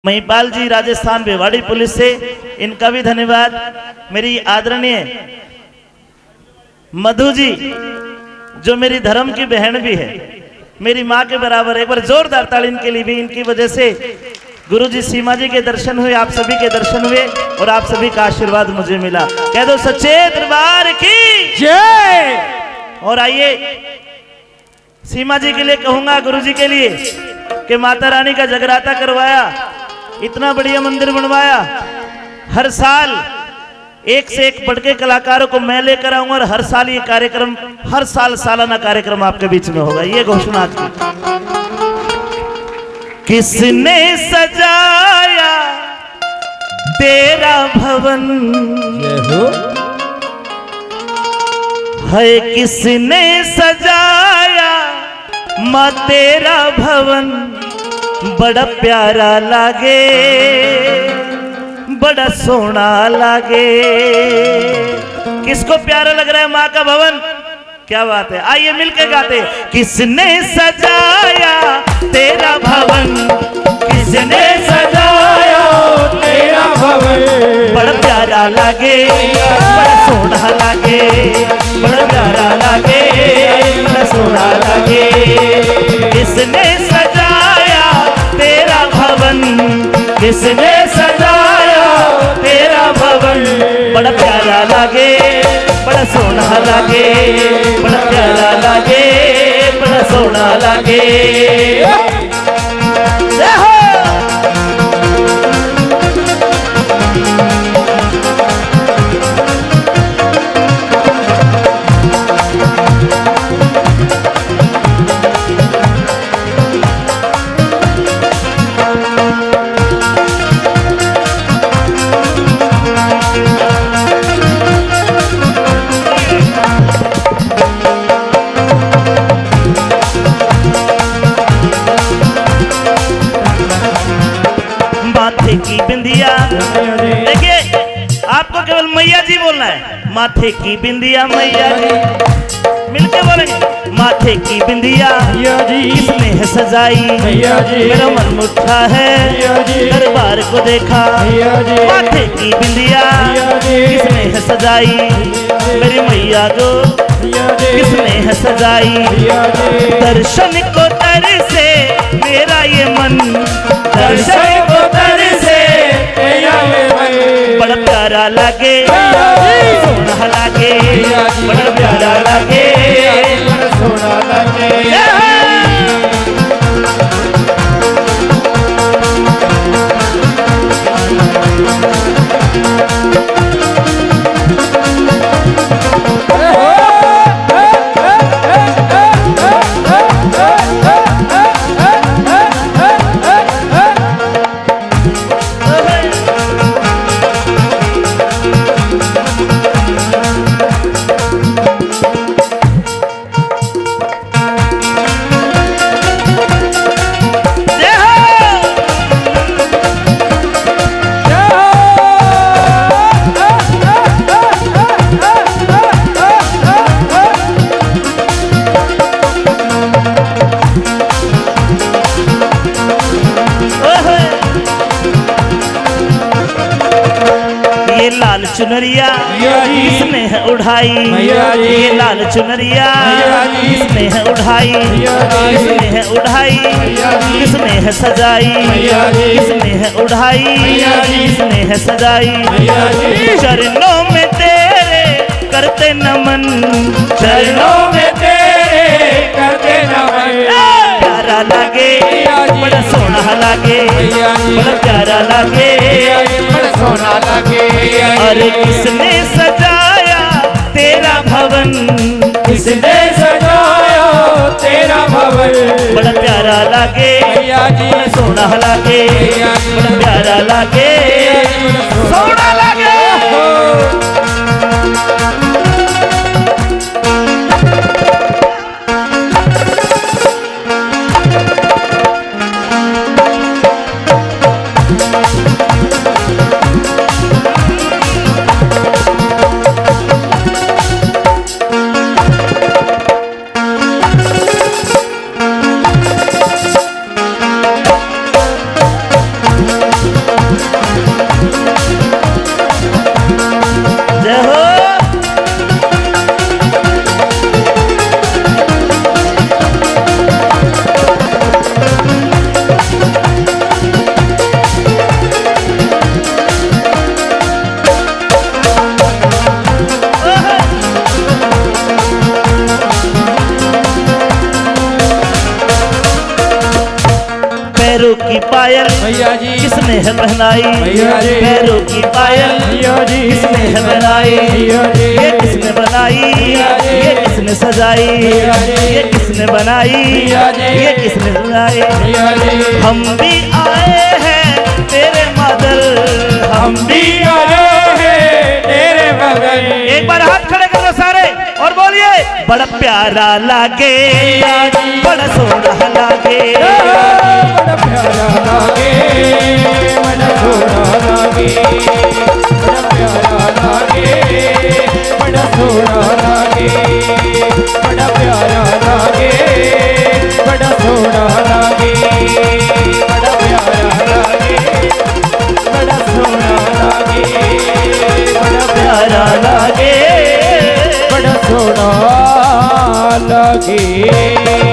महिपाल जी Rajasthan Bhiwadi police से, इनका भी धन्यवाद। मेरी आदरणीय मधु जी जो मेरी धर्म की बहन भी है, मेरी माँ के बराबर, एक बार जोरदार ताली इनके लिए भी। इनकी वजह से गुरु जी सीमा जी के दर्शन हुए, आप सभी के दर्शन हुए और आप सभी का आशीर्वाद मुझे मिला। कह दो सच्चे दरबार की जय। और आइए सीमा जी के लिए कहूंगा, गुरु जी के लिए, कि माता रानी का जगराता करवाया, इतना बढ़िया मंदिर बनवाया। हर साल एक से एक बढ़ के कलाकारों को मैं लेकर आऊंगा और हर साल ये कार्यक्रम, हर साल सालाना कार्यक्रम आपके बीच में होगा। ये घोषणा की। किसने सजाया तेरा भवन है, किसने सजाया माँ तेरा भवन, बड़ा प्यारा लागे, बड़ा सोना लागे। किसको प्यारा लग रहा है माँ का भवन? क्या बात है, आइए मिलके गाते। किसने सजाया तेरा भवन, किसने सजाया तेरा भवन, बड़ा प्यारा लागे, बड़ा सोना लागे, बड़ा प्यारा लागे, बड़ा सोना लागे। किसने सजाया तेरा भवन, किसने सजाया तेरा भवन, बड़ा प्यारा लागे, बड़ा सोना लागे, बड़ा प्यारा लागे, बड़ा सोना लागे। जय हो। माथे की बिंदिया, देखिए आपको केवल मैया जी बोलना है। माथे की बिंदिया मैया जी, मिलके बोलेंगे। माथे की बिंदिया किसने है सजाई, मेरा मन उठा है दरबार को देखा। माथे की बिंदिया किसने है सजाई, मेरी मैया को किसने है सजाई। दर्शन को तर से मेरा ये मन, दर्शन को तर से मेरा ये मन, बड़ा प्यारा लागे, सोना लागे, बड़ा प्यारा लागे, सोना लागे। लाल चुनरिया किसने है उठाई, ये लाल चुनरिया किसने है उठाई, किसने है उठाई, किसने है सजाई, किसने है उठाई, किसने है सजाई। चरणों में तेरे करते नमन, चरणों में तेरे करते नमन, प्यारा लागे, बड़ा सोना लागे, बड़ा प्यारा लागे, बड़ा सोना लागे। अरे किसने सजाया तेरा भवन, किसने सजाया तेरा भवन, बड़ा प्यारा लागे, बड़ा सोना लागे, बड़ा प्यारा लागे, सोना लागे। मैया जी किसने है पहनाई मैया जी पैरों की पायल मैया जी किसने है बनाई मैया जी ये किसने बनाई ये किसने सजाई ये किसने बनाई ये किसने सजाई मैया जी हम भी आए हैं तेरे मदर हम भी आए हैं तेरे बगल एक बार हाथ खड़े कर लो सारे और बोलिए बड़ा प्यारा लागे बड़ा सोना लागे बड़ा प्यारा लागे बड़ा सोना लागे बड़ा प्यारा लागे बड़ा सोना लागे बड़ा प्यारा लागे बड़ा सोना लागे बड़ा प्यारा लागे बड़ा सोना लागे बड़ा प्यारा लागे बड़ा सोना लागे